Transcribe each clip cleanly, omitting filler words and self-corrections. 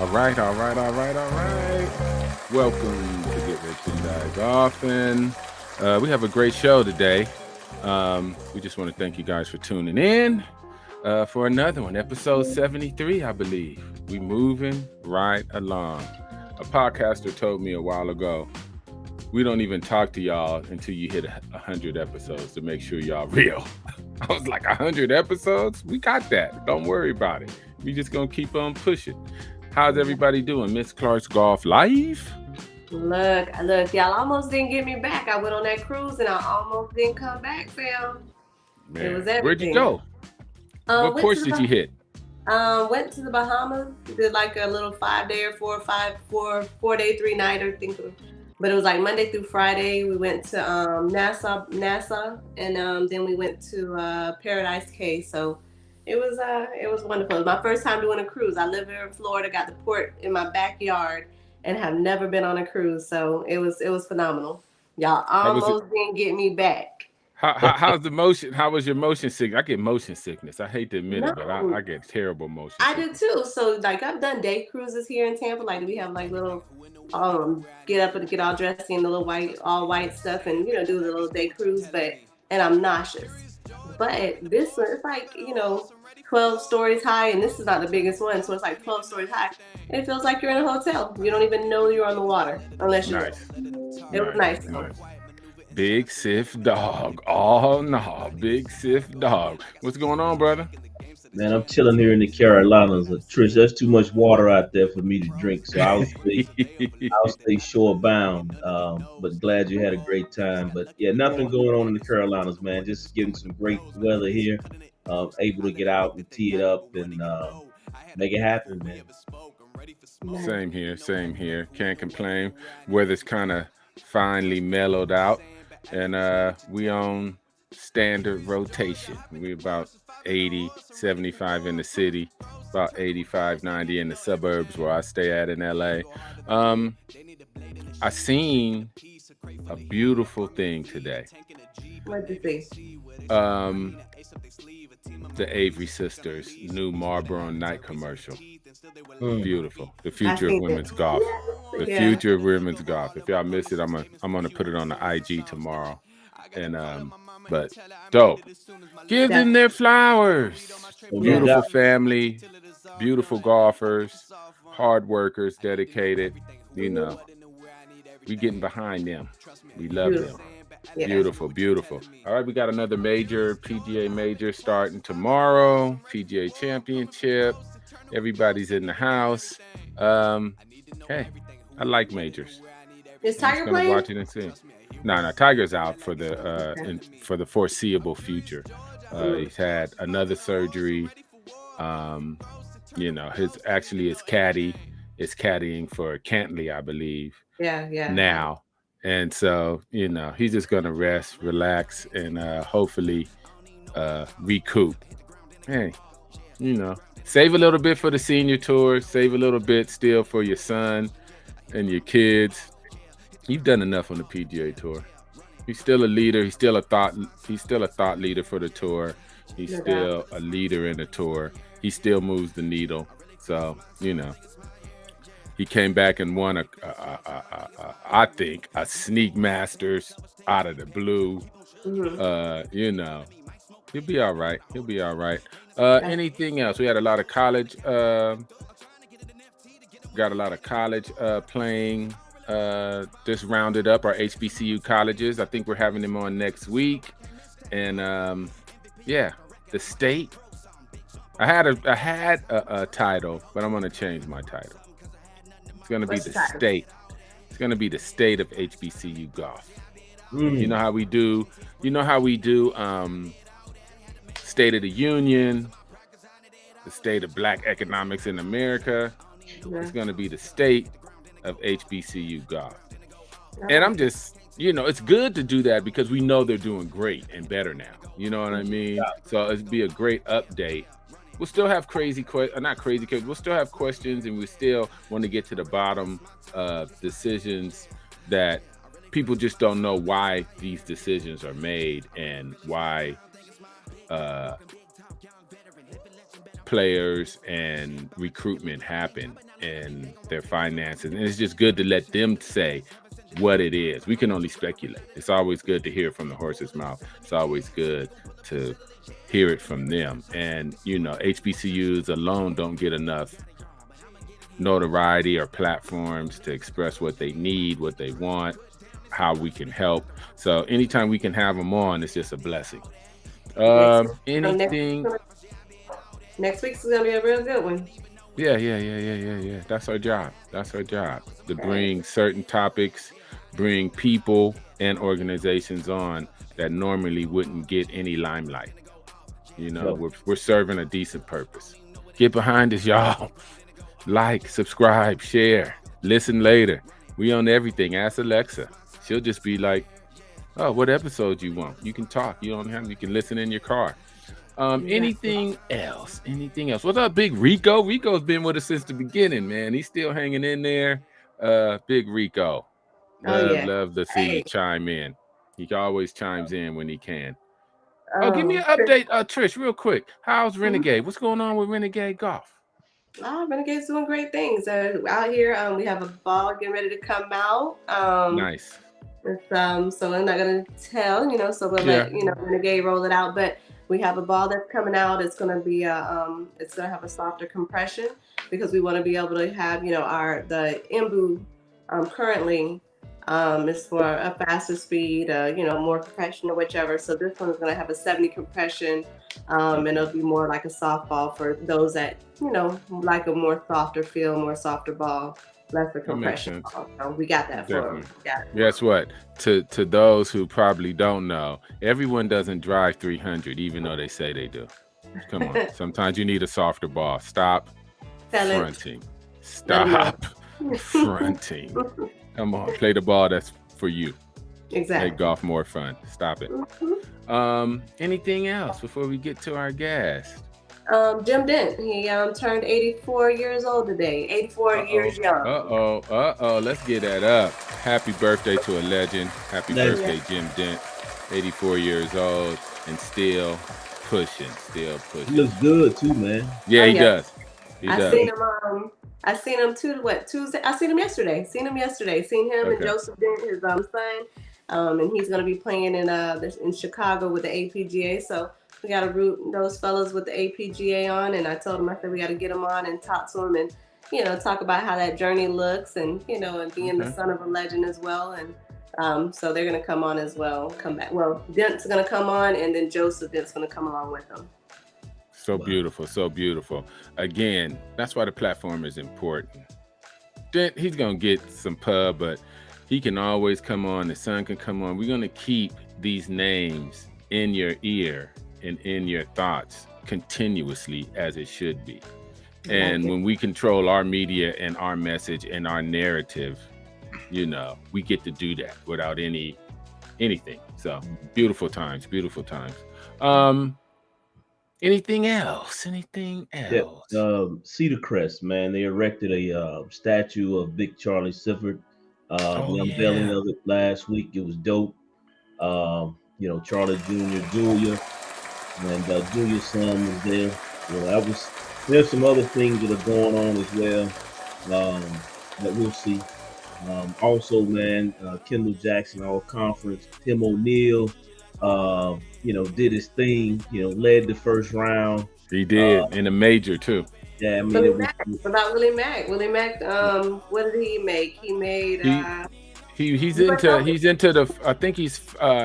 All right. Welcome to Get Rich and Die Golfing. We have a great show today. We just want to thank you guys for tuning in for another one, episode 73, I believe. We moving right along. A podcaster told me a while ago, we don't even talk to y'all until you hit 100 episodes to make sure y'all real. I was like, 100 episodes? We got that. Don't worry about it. We just gonna keep on pushing. How's everybody doing? Miss Clark's Golf Life? Look, y'all almost didn't get me back. I went on that cruise and I almost didn't come back, fam. Man, it was everything. Where'd you go? What course did you hit? Went to the Bahamas. Did like a little 5-day or 4-day 3-nighter. I think, but it was like Monday through Friday. We went to Nassau, and then we went to Paradise Cay. So it was wonderful. It was my first time doing a cruise. I live here in Florida, got the port in my backyard, and have never been on a cruise. So it was phenomenal. Y'all almost didn't get me back. How's the motion? How was your motion sickness? I get motion sickness. I hate to admit it, but I get terrible motion sickness. I do too. So like I've done day cruises here in Tampa. Like we have like little get up and get all dressed in the little all white stuff and do the little day cruise, and I'm nauseous. But this one, it's like 12 stories high, and this is not the biggest one, so it's like 12 stories high. And it feels like you're in a hotel. You don't even know you're on the water unless you're nice. It was nice. Big Sif Dog. Oh no, Big Sif Dog. What's going on, brother? Man, I'm chilling here in the Carolinas. Trish, there's too much water out there for me to drink, so I'll stay shore bound. But glad you had a great time. But yeah, nothing going on in the Carolinas, man. Just getting some great weather here. Able to get out and tee it up and make it happen, man. Same here. Can't complain. Weather's kind of finally mellowed out, and we on standard rotation. We're about 80, 75 in the city, about 85, 90 in the suburbs where I stay at in LA. I seen a beautiful thing today. What did you see? The Avery Sisters new Marlboro Night commercial. Beautiful. The future of women's golf. The future of women's golf. If y'all missed it, I'm gonna put it on the IG tomorrow. And but dope. Give them their flowers. Beautiful family, beautiful golfers, hard workers, dedicated. We getting behind them. We love them. Yeah. Beautiful. All right, we got another PGA major starting tomorrow. PGA Championship. Everybody's in the house. Hey, I like majors. Is Tiger playing? Watch it and see. No, Tiger's out for the foreseeable future. He's had another surgery. His caddy is caddying for Cantley, I believe. Yeah. Now. And so, he's just going to rest, relax, and hopefully recoup. Hey, save a little bit for the senior tour. Save a little bit still for your son and your kids. You've done enough on the PGA Tour. He's still a leader. He's still a thought leader for the tour. He's still a leader in the tour. He still moves the needle. So, he came back and won I think a sneak Masters out of the blue. He'll be all right. Anything else? We had a lot of college. Got a lot of college playing. Just rounded up our HBCU colleges. I think we're having them on next week. And the state. I had a title, but I'm gonna change my title. It's gonna be the state. It's gonna be the state of HBCU golf. You know how we do. State of the Union, the state of Black economics in America. It's gonna be the state of HBCU golf. And I'm just, it's good to do that because we know they're doing great and better now. You know what I mean? So it'd be a great update. We'll still have we'll still have questions, and we still want to get to the bottom of decisions that people just don't know why these decisions are made and why players and recruitment happen and their finances. And it's just good to let them say what it is. We can only speculate. It's always good to hear from the horse's mouth. It's always good to hear it from them. And, HBCUs alone don't get enough notoriety or platforms to express what they need, what they want, how we can help. So anytime we can have them on, it's just a blessing. Anything? Next week's is gonna be a real good one. Yeah. That's our job. To bring certain topics, bring people and organizations on that normally wouldn't get any limelight. We're serving a decent purpose. Get behind us, y'all. Like, subscribe, share, listen later. We on everything. Ask Alexa. She'll just be like, oh, what episode you want? You can talk. You can listen in your car. Anything else? What's up, Big Rico? Rico's been with us since the beginning, man. He's still hanging in there. Big Rico. Love to see you chime in. He always chimes in when he can. Give me an update, Trish, real quick. How's Renegade? What's going on with Renegade Golf? Renegade's doing great things. Out here, we have a ball getting ready to come out. Nice. It's, so I'm not gonna tell, so we'll let Renegade roll it out. But we have a ball that's coming out. It's gonna be it's gonna have a softer compression because we want to be able to have, the Imbu currently is for a faster speed, more compression or whichever. So this one is gonna have a 70 compression, and it'll be more like a softball for those that, like a more softer feel, more softer ball. Lesser compression. So we got that for them. Guess what? To those who probably don't know, everyone doesn't drive 300, even though they say they do. Come on. Sometimes you need a softer ball. Stop fronting. Stop fronting. Come on. Play the ball that's for you. Exactly. Make golf more fun. Stop it. Anything else before we get to our guest? Jim Dent, he turned 84 years old today. 84 years young. Let's get that up. Happy birthday to a legend. Happy birthday, Jim Dent. 84 years old and still pushing. He looks good too, man. Yeah, he does. I seen him Tuesday. I seen him yesterday. Seen him and Joseph Dent, his son. And he's gonna be playing in Chicago with the APGA. So we got to root those fellas with the APGA on, and I told him, I said, we got to get them on and talk to them and, talk about how that journey looks and, and being the son of a legend as well. And so they're going to come on as well, come back. Well, Dent's going to come on, and then Joseph Dent's going to come along with them. So beautiful, so beautiful. Again, that's why the platform is important. Dent, he's going to get some pub, but he can always come on. The son can come on. We're going to keep these names in your ear and in your thoughts continuously as it should be. And when we control our media and our message and our narrative, we get to do that without anything. So beautiful times. Anything else? Yeah, Cedar Crest, man. They erected a statue of Big Charlie Sifford. The unveiling of it last week. It was dope. Charlie Jr., Julia, and Julia's son was there. There's some other things that are going on as well that we'll see. Also, man, Kendall Jackson, All Conference, Tim O'Neill, did his thing, led the first round. He did, in a major too. Yeah, I mean, about Willie Mack. Willie Mack, what did he make? He made... He's into the. I think he's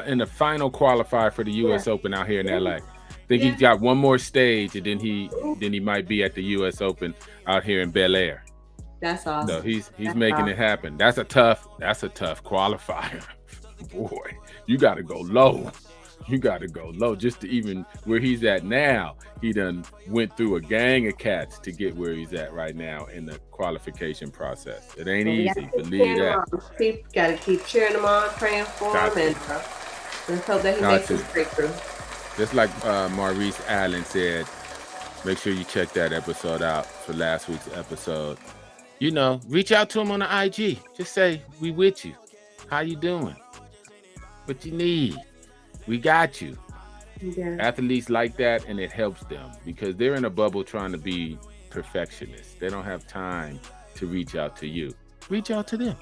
in the final qualifier for the U.S. Open out here in LA. I think he's got one more stage, and then he might be at the U.S. Open out here in Bel Air. That's awesome. So he's making it happen. That's a tough qualifier. Boy, you got to go low. Just to even where he's at now. He done went through a gang of cats to get where he's at right now in the qualification process. It ain't easy. Believe that. Got to keep cheering him on, praying for him, and let's hope that he makes his breakthrough. Just like Maurice Allen said, make sure you check that episode out for last week's episode. Reach out to him on the IG. Just say, we with you. How you doing? What you need? We got you. Yeah. Athletes like that, and it helps them because they're in a bubble trying to be perfectionists. They don't have time to reach out to you. Reach out to them.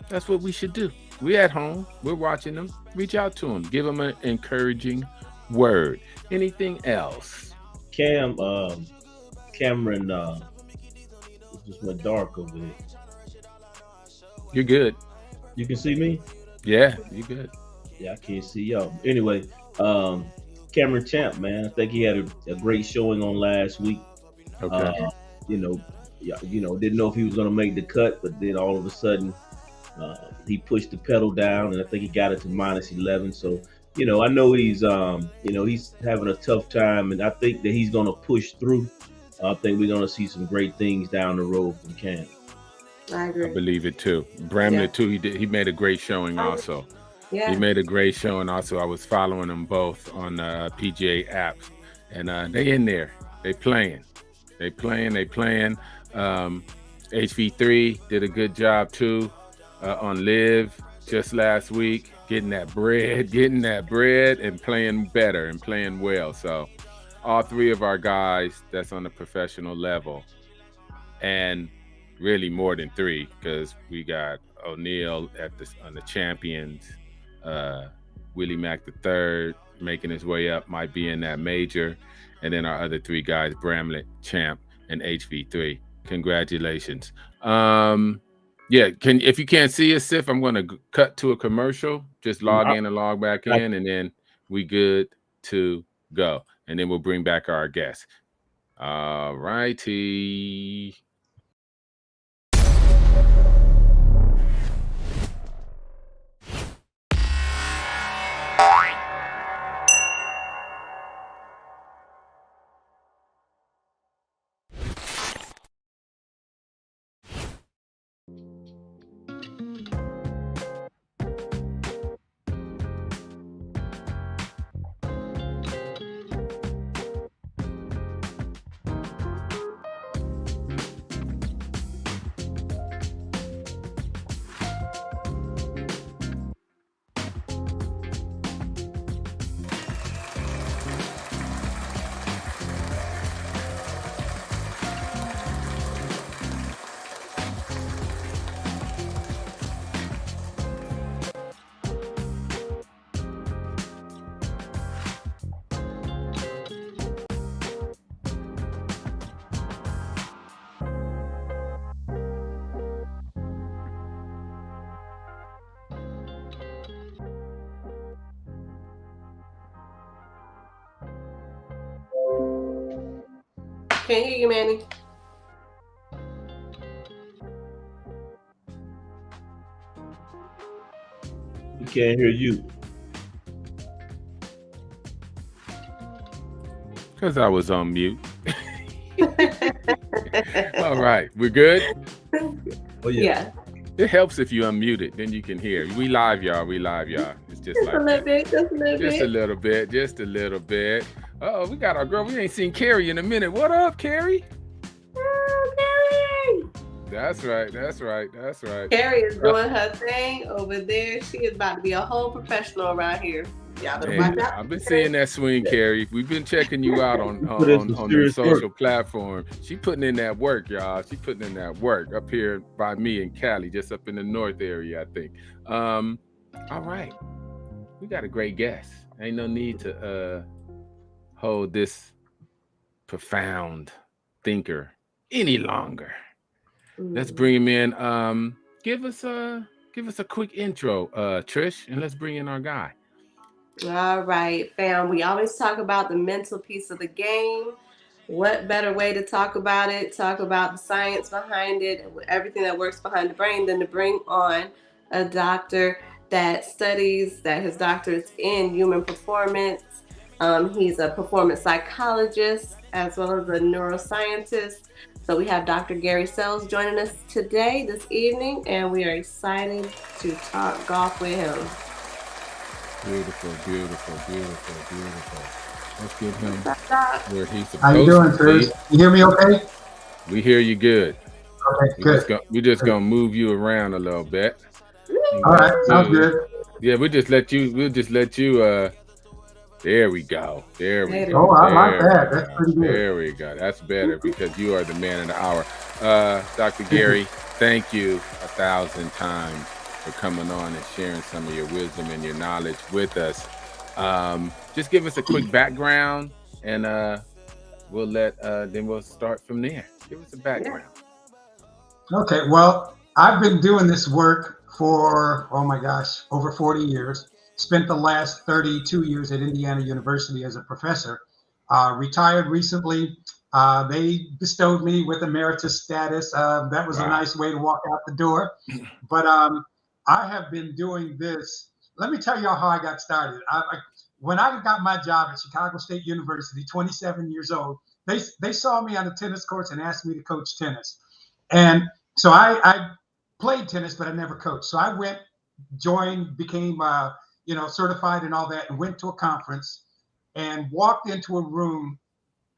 That's what we should do. We're at home. We're watching them. Reach out to them. Give them an encouraging word. Anything else? Cameron, it just went dark over here. You're good. You can see me? Yeah, you're good. Yeah, I can't see y'all. Anyway, Cameron Champ, man, I think he had a great showing on last week. Okay. Didn't know if he was going to make the cut, but then all of a sudden, he pushed the pedal down, and I think he got it to -11. So, I know he's having a tough time, and I think that he's going to push through. I think we're going to see some great things down the road from Cam. I agree. I believe it too. Bramlett too. He made a great showing also. Yeah. He made a great showing also. I was following them both on PGA apps, and they in there. They playing. HV3 did a good job too on Live just last week, getting that bread, and playing better and playing well. So all three of our guys that's on the professional level, and really more than three, because we got O'Neal on the champions, Willie Mack III making his way up, might be in that major, and then our other three guys, Bramlett, Champ, and HV3. Congratulations. If you can't see us, Sif, I'm going to cut to a commercial. Just log in and log back in, and then we good to go. And then we'll bring back our guests. All righty. Can't hear you, Manny. We can't hear you. Because I was on mute. All right, we're good? Oh, Yeah. It helps if you unmute it, then you can hear. We live, y'all. It's just like a little bit, just a little bit. Oh, we got our girl. We ain't seen Carrie in a minute. What up, Carrie? Oh, Carrie! That's right. Carrie is doing her thing over there. She is about to be a whole professional around here. Y'all better watch out. I've been seeing that swing, Carrie. We've been checking you out on the social platform. She putting in that work, y'all. She putting in that work up here by me in Cali, just up in the north area, I think. All right. We got a great guest. Ain't no need to hold this profound thinker any longer. Let's bring him in. Give us a quick intro, Trish, and let's bring in our guy. All right, fam. We always talk about the mental piece of the game. What better way to talk about it, talk about the science behind it, everything that works behind the brain, than to bring on a doctor that studies, that his doctor is in human performance. He's a performance psychologist as well as a neuroscientist. So we have Dr. Gary Sells joining us this evening, and we are excited to talk golf with him. Beautiful. Let's get him where he's supposed to be. How you doing, Trish? You hear me okay? We hear you good. Okay, good. We're just gonna move you around a little bit. All right, sounds good. Yeah, we'll just let you There we go. There we Later. go. Oh, I like There that. we That's go. pretty good. There we go. That's better because you are the man of the hour. Dr. Gary, thank you 1,000 times for coming on and sharing some of your wisdom and your knowledge with us. Just give us a quick background and we'll then we'll start from there. Give us a background. Okay, well, I've been doing this work for, oh my gosh, over 40 years. Spent the last 32 years at Indiana University as a professor. Retired recently. They bestowed me with emeritus status. That was a nice way to walk out the door. But I have been doing this. Let me tell y'all how I got started. When I got my job at Chicago State University, 27 years old, they saw me on the tennis courts and asked me to coach tennis. And so I played tennis, but I never coached. So I went, joined, became certified and all that, and went to a conference and walked into a room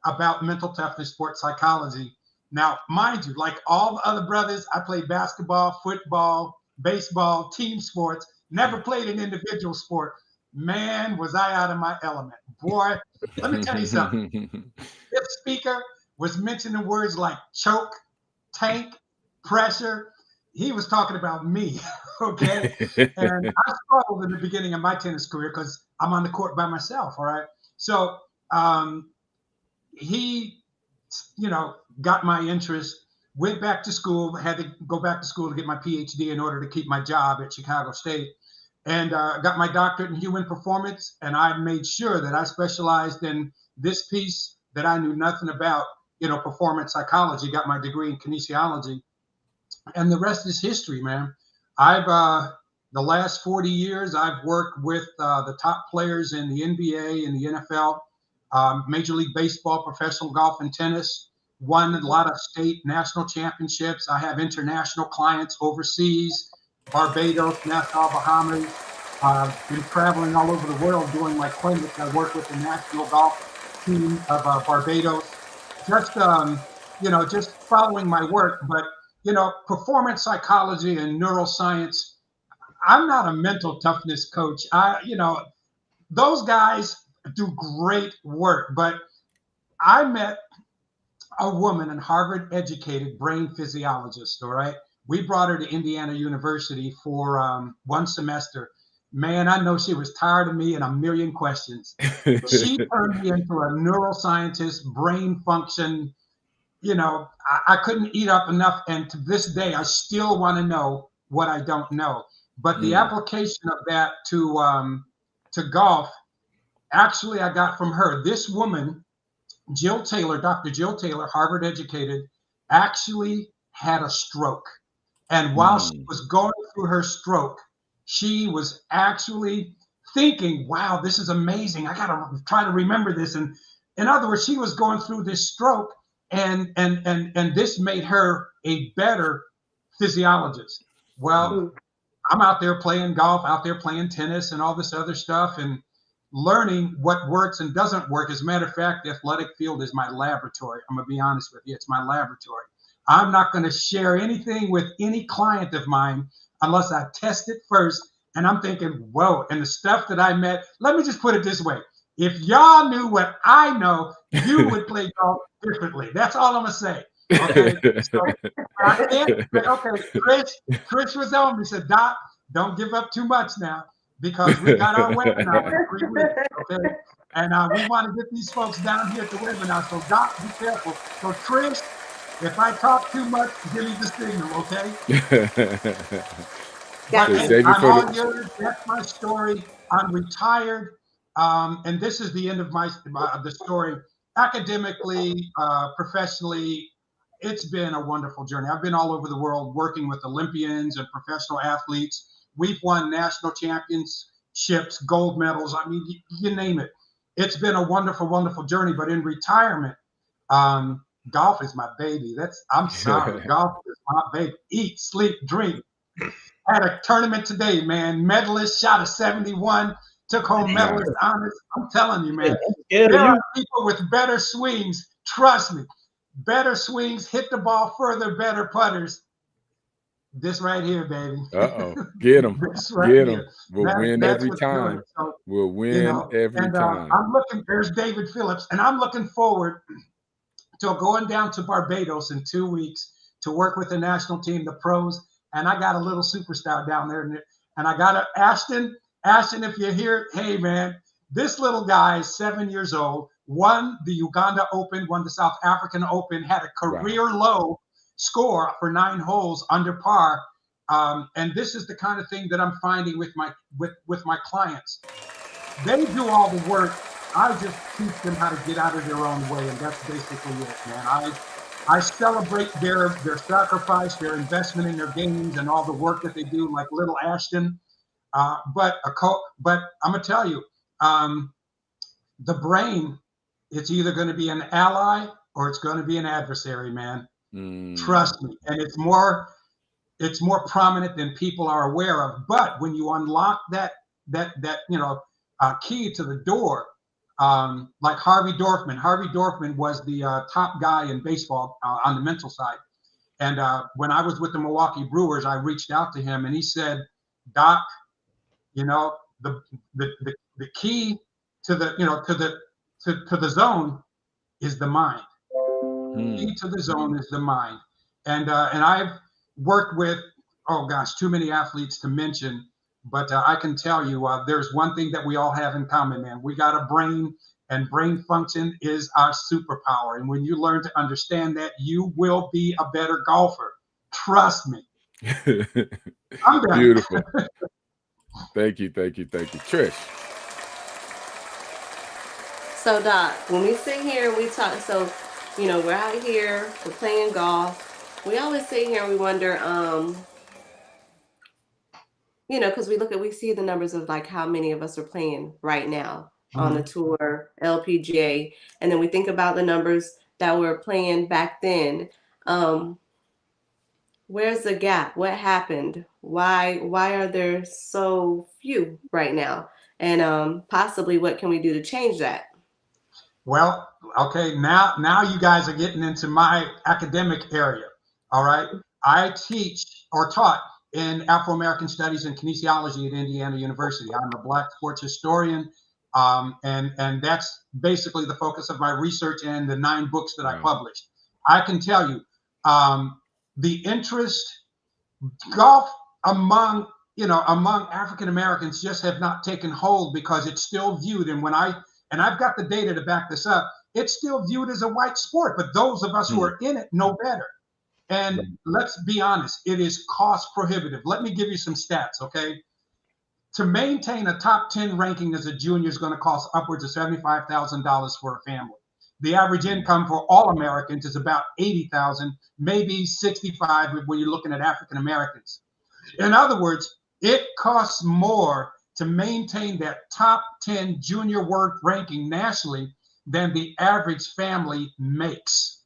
about mental toughness, sports psychology. Now, mind you, like all the other brothers, I played basketball, football, baseball, team sports, never played an individual sport. Man, was I out of my element. Boy, let me tell you something. This speaker was mentioning words like choke, tank, pressure. He was talking about me, okay? And I struggled in the beginning of my tennis career because I'm on the court by myself, all right? So he, got my interest, went back to school, had to go back to school to get my PhD in order to keep my job at Chicago State, and got my doctorate in human performance. And I made sure that I specialized in this piece that I knew nothing about, performance psychology, got my degree in kinesiology. And the rest is history, man. I've the last 40 years, I've worked with the top players in the NBA and the NFL, Major League Baseball, professional golf, and tennis. Won a lot of state national championships. I have international clients overseas, Barbados, Nassau, Bahamas. Been traveling all over the world doing my clinics. I work with the national golf team of Barbados. Just just following my work, but performance psychology and neuroscience. I'm not a mental toughness coach. Those guys do great work, but I met a woman, a Harvard educated brain physiologist. All right. We brought her to Indiana University for one semester. Man, I know she was tired of me and a million questions. She turned me into a neuroscientist, brain function. I couldn't eat up enough. And to this day, I still want to know what I don't know. But the application of that to golf, actually, I got from her. This woman, Jill Taylor, Dr. Jill Taylor, Harvard educated, actually had a stroke. And while she was going through her stroke, she was actually thinking, wow, this is amazing. I got to try to remember this. And in other words, she was going through this stroke. And this made her a better physiologist. Well, I'm out there playing golf, out there playing tennis and all this other stuff and learning what works and doesn't work. As a matter of fact, the athletic field is my laboratory. I'm going to be honest with you. It's my laboratory. I'm not going to share anything with any client of mine unless I test it first. And I'm thinking, whoa, and the stuff that I met, let me just put it this way. If y'all knew what I know, you would play golf differently. That's all I'm gonna say. Okay. So I can't, okay, Chris was on me. He said, Doc, don't give up too much now because we got our webinar in 3 weeks. Okay. And we want to get these folks down here at the webinar. So Doc, be careful. So Chris, if I talk too much, give me the signal, okay? I'm all yours. That's my story. I'm retired. And this is the end of the story. Academically, professionally, it's been a wonderful journey. I've been all over the world working with Olympians and professional athletes. We've won national championships, gold medals. I mean, you name it. It's been a wonderful, wonderful journey. But in retirement, golf is my baby. I'm sorry. Golf is my baby. Eat, sleep, drink. Had a tournament today, man. Medalist, shot a 71, took home medalist honors. I'm telling you, man. There are people with better swings. Trust me. Better swings, hit the ball further, better putters. This right here, baby. Uh-oh. Get them. This right Get here. them. We'll win That's every what's good. time. So, We'll win every and time. I'm looking, there's David Phillips, and I'm looking forward to going down to Barbados in 2 weeks to work with the national team, the pros. And I got a little superstar down there. And I got Ashton. Ashton, if you're here, hey, man, this little guy is 7 years old, won the Uganda Open, won the South African Open, had a career low score for 9 holes under par. And this is the kind of thing that I'm finding with my clients. They do all the work. I just teach them how to get out of their own way, and that's basically it, man. I celebrate their sacrifice, their investment in their games, and all the work that they do, like little Ashton. But I'm gonna tell you, the brain, it's either going to be an ally or it's going to be an adversary, man. Trust me, and it's more prominent than people are aware of. But when you unlock that key to the door, like Harvey Dorfman was the top guy in baseball on the mental side. And when I was with the Milwaukee Brewers, I reached out to him and he said, Doc, the key to the zone is the mind. Key to the zone is the mind. And I've worked with, oh gosh, too many athletes to mention, but I can tell you there's one thing that we all have in common, man. We got a brain, and brain function is our superpower. And when you learn to understand that, you will be a better golfer. Trust me. I'm done. Beautiful. Thank you. Trish. So, Doc, when we sit here and we talk, so, we're out here, we're playing golf. We always sit here and we wonder, because we see the numbers of like how many of us are playing right now on the tour, LPGA, and then we think about the numbers that were playing back then. Where's the gap? What happened? Why are there so few right now? And possibly what can we do to change that? Well, okay, now you guys are getting into my academic area. All right. I teach or taught in Afro-American Studies and Kinesiology at Indiana University. I'm a Black sports historian, and that's basically the focus of my research and the 9 books that I published. I can tell you, the interest, golf among African Americans just have not taken hold because it's still viewed, and I've got the data to back this up, it's still viewed as a white sport, but those of us who are in it know better. And let's be honest, it is cost prohibitive. Let me give you some stats, okay? To maintain a top 10 ranking as a junior is going to cost upwards of $75,000 for a family. The average income for all Americans is about $80,000, maybe $65,000 when you're looking at African Americans. In other words, it costs more to maintain that top 10 junior world ranking nationally than the average family makes.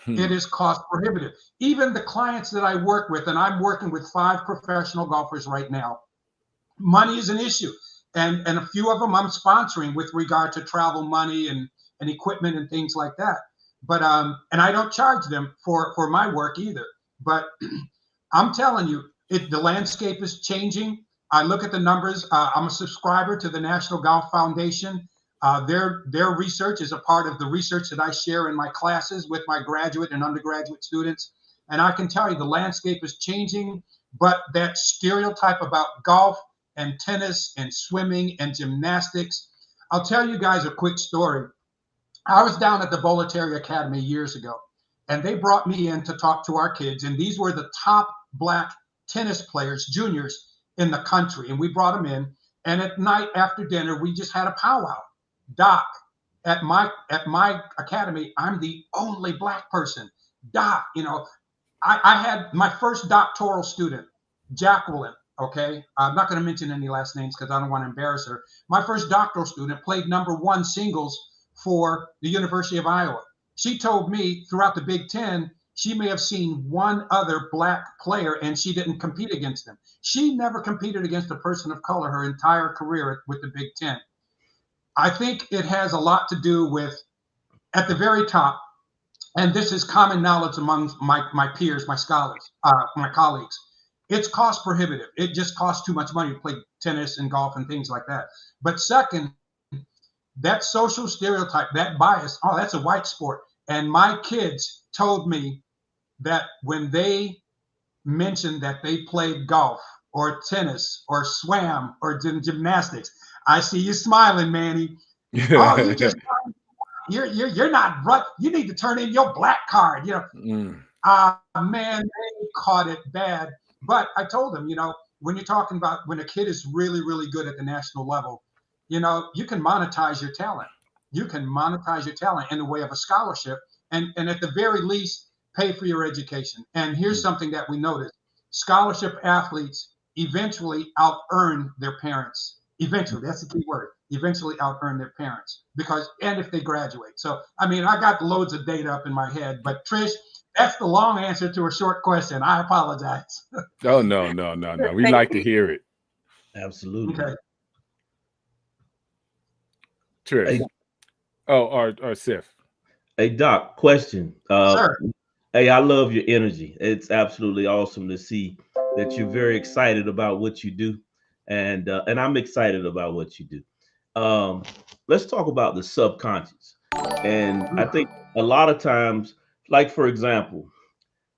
It is cost prohibitive. Even the clients that I work with, and I'm working with 5 professional golfers right now, money is an issue. And a few of them I'm sponsoring with regard to travel money and equipment and things like that. But and I don't charge them for my work either. But I'm telling you, the landscape is changing. I look at the numbers. I'm a subscriber to the National Golf Foundation. Their research is a part of the research that I share in my classes with my graduate and undergraduate students. And I can tell you the landscape is changing, but that stereotype about golf and tennis and swimming and gymnastics, I'll tell you guys a quick story. I was down at the Bollettieri Academy years ago, and they brought me in to talk to our kids. And these were the top Black tennis players, juniors in the country. And we brought them in. And at night after dinner, we just had a powwow. Doc, at my academy, I'm the only Black person. Doc, I had my first doctoral student, Jacqueline. Okay, I'm not going to mention any last names because I don't want to embarrass her. My first doctoral student played #1 singles for the University of Iowa. She told me throughout the Big Ten, she may have seen one other Black player and she didn't compete against them. She never competed against a person of color her entire career with the Big Ten. I think it has a lot to do with, at the very top, and this is common knowledge among my peers, my scholars, my colleagues. it's cost prohibitive. It just costs too much money to play tennis and golf and things like that. But second, that social stereotype, that bias, oh, that's a white sport. And my kids told me that when they mentioned that they played golf or tennis or swam or did gymnastics, I see you smiling, Manny. Oh, you're not right. You need to turn in your black card. Man, they caught it bad. But I told them, when you're talking about when a kid is really, really good at the national level, you can monetize your talent. You can monetize your talent in the way of a scholarship, and at the very least, pay for your education. And here's something that we noticed: scholarship athletes eventually out-earn their parents. Eventually, that's the key word. Eventually out-earn their parents and if they graduate. So, I mean, I got loads of data up in my head, but Trish, that's the long answer to a short question. I apologize. Oh, no. We like to hear it. Absolutely. Okay. Trish. Hey, or Sif. Hey, Doc, question. Sir. Hey, I love your energy. It's absolutely awesome to see that you're very excited about what you do. And I'm excited about what you do. Let's talk about the subconscious. And I think a lot of times, like for example,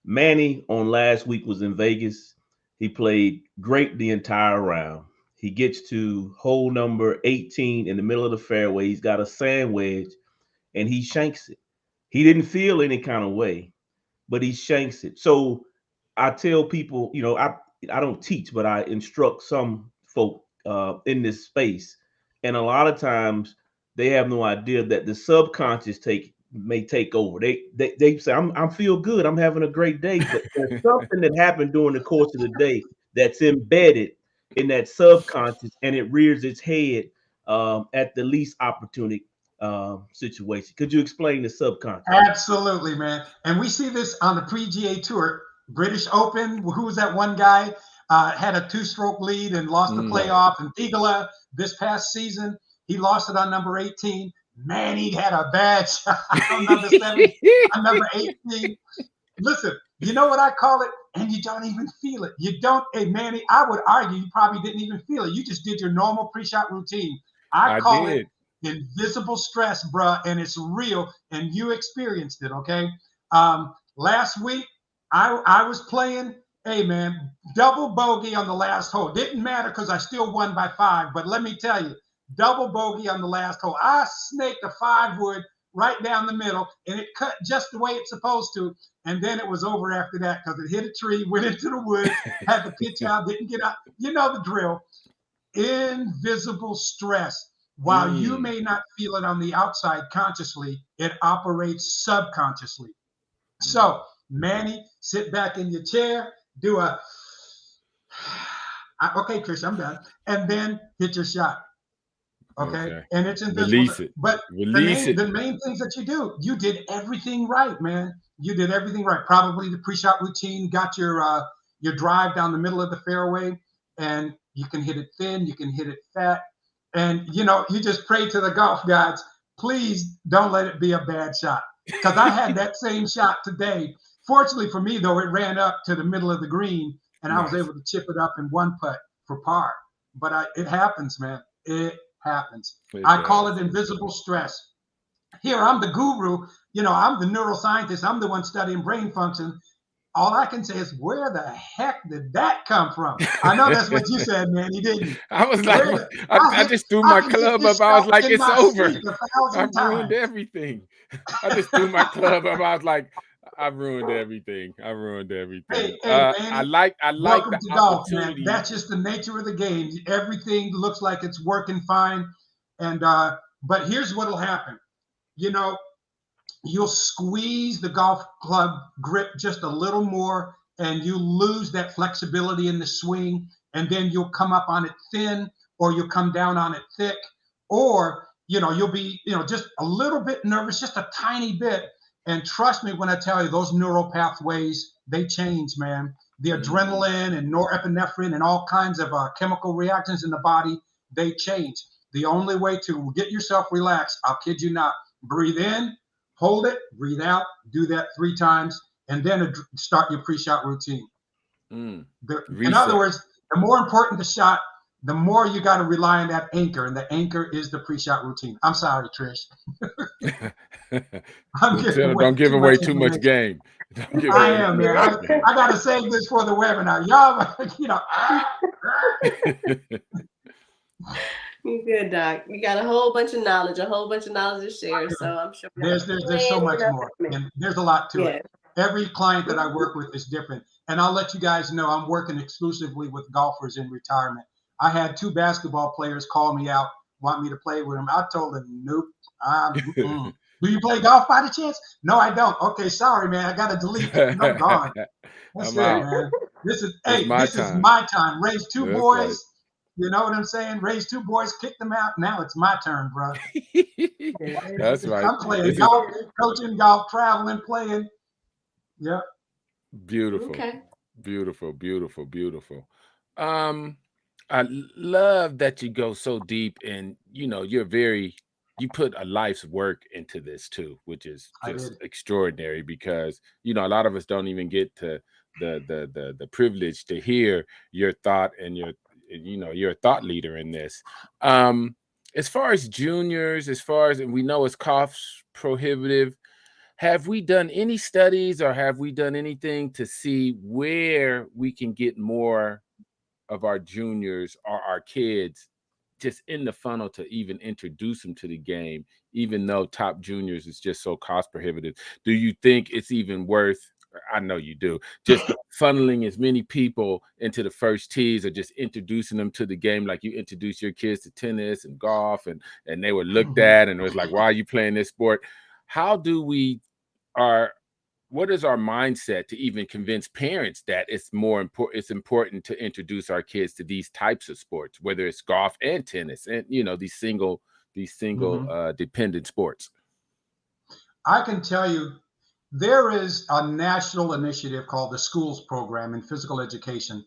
Manny on last week was in Vegas. He played great the entire round. He gets to hole number 18 in the middle of the fairway. He's got a sand wedge and he shanks it. He didn't feel any kind of way, but he shanks it. So I tell people, I don't teach, but I instruct some folk in this space. And a lot of times they have no idea that the subconscious may take over. They say, I'm feel good, I'm having a great day, but there's something that happened during the course of the day that's embedded in that subconscious, and it rears its head at the least opportunity situation. Could you explain the subconscious? Absolutely, man. And we see this on the PGA Tour, British Open. Who was that one guy had a 2-stroke lead and lost the playoff? And Tigala this past season, he lost it on number 18. Man, he had a bad shot on number 7, on number 18. Listen, you know what I call it? And you don't even feel it. You don't, hey, Manny, I would argue you probably didn't even feel it. You just did your normal pre-shot routine. I call it invisible stress, bruh, and it's real, and you experienced it, okay? Last week, I was playing, hey, man, double bogey on the last hole. Didn't matter because I still won by 5, but let me tell you, double bogey on the last hole. I snaked a 5-wood right down the middle, and it cut just the way it's supposed to, and then it was over after that because it hit a tree, went into the woods, had to pitch out, didn't get out. You know the drill. Invisible stress. While you may not feel it on the outside consciously, it operates subconsciously. So, Manny, sit back in your chair, do a, okay, Trish, I'm done, and then hit your shot. Okay. And it's invisible. Release it. But the main things that you did everything right, man. You did everything right. Probably the pre-shot routine, got your drive down the middle of the fairway, and you can hit it thin, you can hit it fat. And, you just pray to the golf gods, please don't let it be a bad shot. Because I had that same shot today. Fortunately for me, though, it ran up to the middle of the green, and I was able to chip it up in one putt for par. But it happens, man. It happens. I call it invisible stress. Here, I'm the guru. I'm the neuroscientist. I'm the one studying brain function. All I can say is, where the heck did that come from? I know that's what you said, man. You didn't. I was like, I just threw my club up. I was like, it's over. I ruined everything. I just threw my club up. I was like, I ruined everything. Hey, I like welcome the to golf, opportunity. man. That's just the nature of the game. Everything looks like it's working fine. And but here's what'll happen. You'll squeeze the golf club grip just a little more, and you lose that flexibility in the swing, and then you'll come up on it thin, or you'll come down on it thick, or you'll be just a little bit nervous, just a tiny bit. And trust me when I tell you, those neural pathways, they change, man. The adrenaline and norepinephrine and all kinds of chemical reactions in the body, they change. The only way to get yourself relaxed, I'll kid you not, breathe in, hold it, breathe out, do that 3 times, and then start your pre-shot routine. Mm. In other Reset. words, the more important the shot, the more you got to rely on that anchor, and the anchor is the pre-shot routine. I'm sorry, Trish. I'm giving away Don't give too away much too much information. game. Don't give I away am, too man. much game. I got to save this for the webinar. Y'all, you know. You good, Doc. You got a whole bunch of knowledge to share. So I'm sure there's so much more, and there's a lot to it. Every client that I work with is different, and I'll let you guys know I'm working exclusively with golfers in retirement. I had 2 basketball players call me out, want me to play with them. I told them, nope. Do you play golf by the chance? No, I don't. Okay, sorry, man. I got to delete you. I'm gone. That's it, man. This is my time. Raise 2 That's boys. right. You know what I'm saying? Raise 2 boys, kick them out. Now it's my turn, bro. That's right. I'm playing golf, coaching golf, traveling, playing. Yeah. Beautiful. Okay. Beautiful, beautiful, beautiful. I love that you go so deep, and you put a life's work into this too, which is just extraordinary, because a lot of us don't even get to the privilege to hear your thought, and you're a thought leader in this. As far as juniors, and we know it's cost prohibitive, have we done any studies, or have we done anything to see where we can get more of our juniors or our kids just in the funnel to even introduce them to the game, even though top juniors is just so cost prohibitive? Do you think it's even worth, I know you do, just funneling as many people into the first tees, or just introducing them to the game like you introduce your kids to tennis and golf, and they were looked at and it was like, why are you playing this sport? How do we what is our mindset to even convince parents that it's important to introduce our kids to these types of sports, whether it's golf and tennis, and these single dependent sports? I can tell you, there is a national initiative called the Schools Program in Physical Education,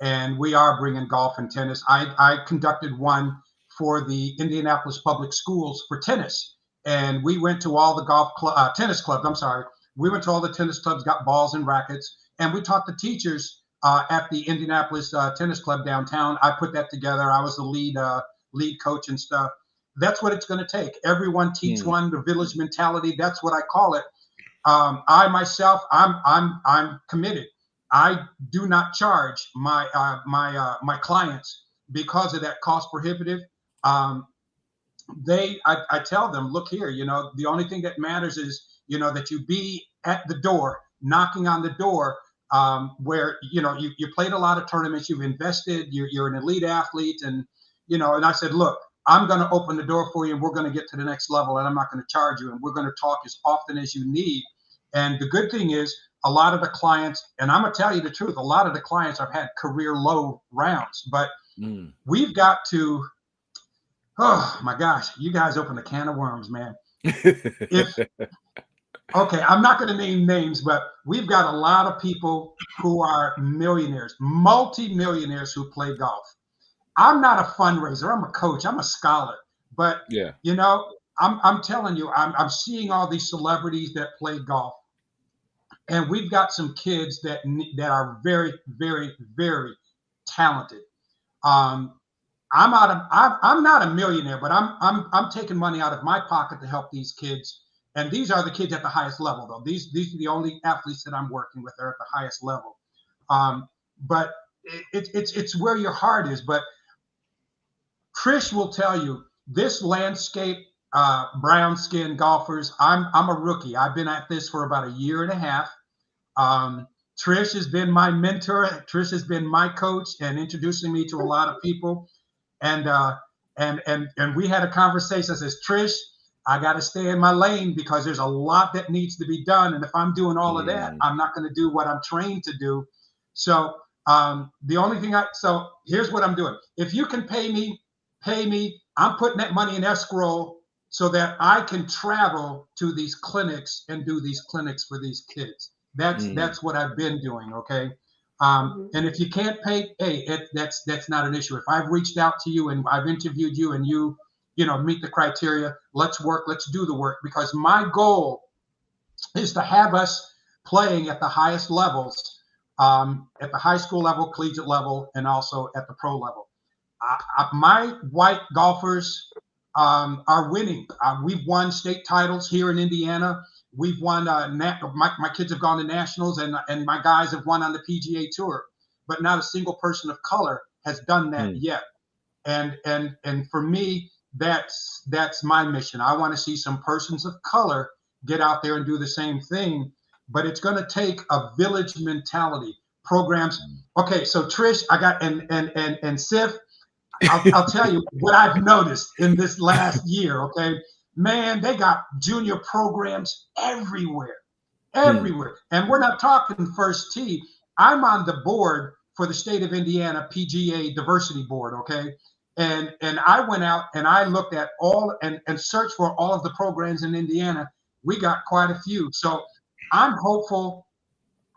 and we are bringing golf and tennis. I conducted one for the Indianapolis Public Schools for tennis, and we went to all the tennis clubs. I'm sorry. We went to all the tennis clubs, got balls and rackets, and we taught the teachers at the Indianapolis Tennis Club downtown. I put that together. I was the lead coach and stuff. That's what it's going to take. Everyone teach one, the village mentality. That's what I call it. I myself, I'm committed. I do not charge my clients because of that cost prohibitive. I tell them, look here, the only thing that matters is, that you be at the door, knocking on the door, where, you played a lot of tournaments, you've invested, you're an elite athlete. And, and I said, look, I'm going to open the door for you, and we're going to get to the next level, and I'm not going to charge you, and we're going to talk as often as you need. And the good thing is, a lot of the clients, and I'm going to tell you the truth, a lot of the clients have had career low rounds, but we've got to, oh my gosh, you guys opened a can of worms, man. Okay, I'm not going to name names, but we've got a lot of people who are millionaires, multi-millionaires, who play golf. I'm not a fundraiser. I'm a coach. I'm a scholar. But, I'm telling you, I'm seeing all these celebrities that play golf. And we've got some kids that are very, very, very talented. I'm not a millionaire, but I'm taking money out of my pocket to help these kids. And these are the kids at the highest level, though. These are the only athletes that I'm working with. They're at the highest level. But it's where your heart is. But Trish will tell you, this landscape, brown skin golfers, I'm a rookie. I've been at this for about a year and a half. Trish has been my mentor. Trish has been my coach and introducing me to a lot of people. And we had a conversation. I says, Trish, I got to stay in my lane because there's a lot that needs to be done. And if I'm doing all of that, I'm not going to do what I'm trained to do. So the only thing so here's what I'm doing. If you can pay me, I'm putting that money in escrow so that I can travel to these clinics and do these clinics for these kids. That's what I've been doing. Okay. And if you can't pay, hey, that's not an issue. If I've reached out to you and I've interviewed you and you meet the criteria, let's work, let's do the work, because my goal is to have us playing at the highest levels at the high school level, collegiate level, and also at the pro level. My white golfers are winning. We've won state titles here in Indiana. We've won. My kids have gone to nationals, and my guys have won on the PGA Tour. But not a single person of color has done that yet. And for me, that's my mission. I want to see some persons of color get out there and do the same thing. But it's going to take a village mentality. Programs. Okay, so Trish, I got and Sif. I'll tell you what I've noticed in this last year. Okay, man, they got junior programs everywhere. And we're not talking first tee. I'm on the board for the state of Indiana PGA Diversity Board. Okay, and I went out and I looked at all and searched for all of the programs in Indiana. We got quite a few. So I'm hopeful.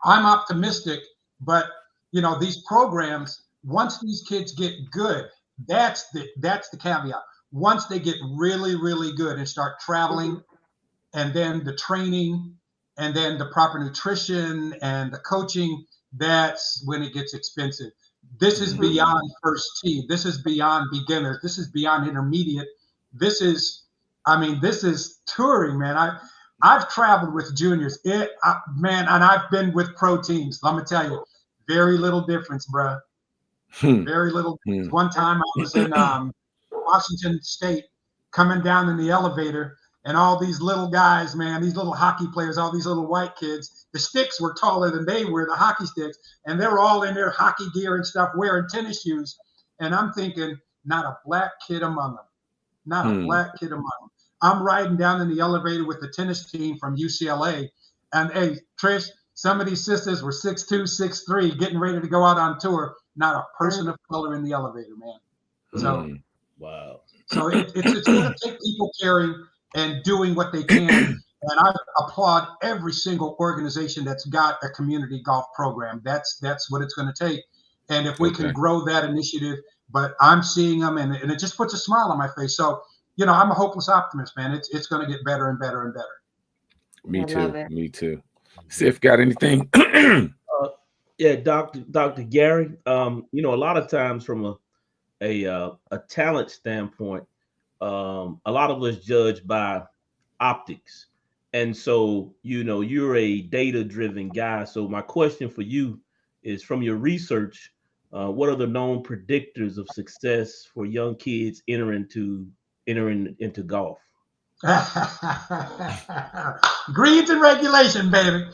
I'm optimistic. But these programs, once these kids get good. That's the caveat. Once they get really, really good and start traveling, and then the training, and then the proper nutrition and the coaching, that's when it gets expensive. This is beyond first tee. This is beyond beginners. This is beyond intermediate. This is touring, man. I've traveled with juniors, man, and I've been with pro teams. Let me tell you, very little difference, bro. Very little. One time I was in Washington State, coming down in the elevator, and all these little guys, man, these little hockey players, all these little white kids, the sticks were taller than they were, the hockey sticks, and they were all in their hockey gear and stuff, wearing tennis shoes. And I'm thinking, not a black kid among them. Not a black kid among them. I'm riding down in the elevator with the tennis team from UCLA, and hey, Trish, some of these sisters were 6'2", 6'3", getting ready to go out on tour. Not a person of color in the elevator, man. So, wow. So it's going to take people caring and doing what they can. And I applaud every single organization that's got a community golf program. That's what it's going to take. And if we can grow that initiative, but I'm seeing them, and it just puts a smile on my face. So, I'm a hopeless optimist, man. It's going to get better and better and better. Me too. Sif, got anything? Yeah, Dr. Gary. A lot of times from a talent standpoint, a lot of us judge by optics, and so you're a data-driven guy. So my question for you is, from your research, what are the known predictors of success for young kids entering into golf? Greens and regulation, baby.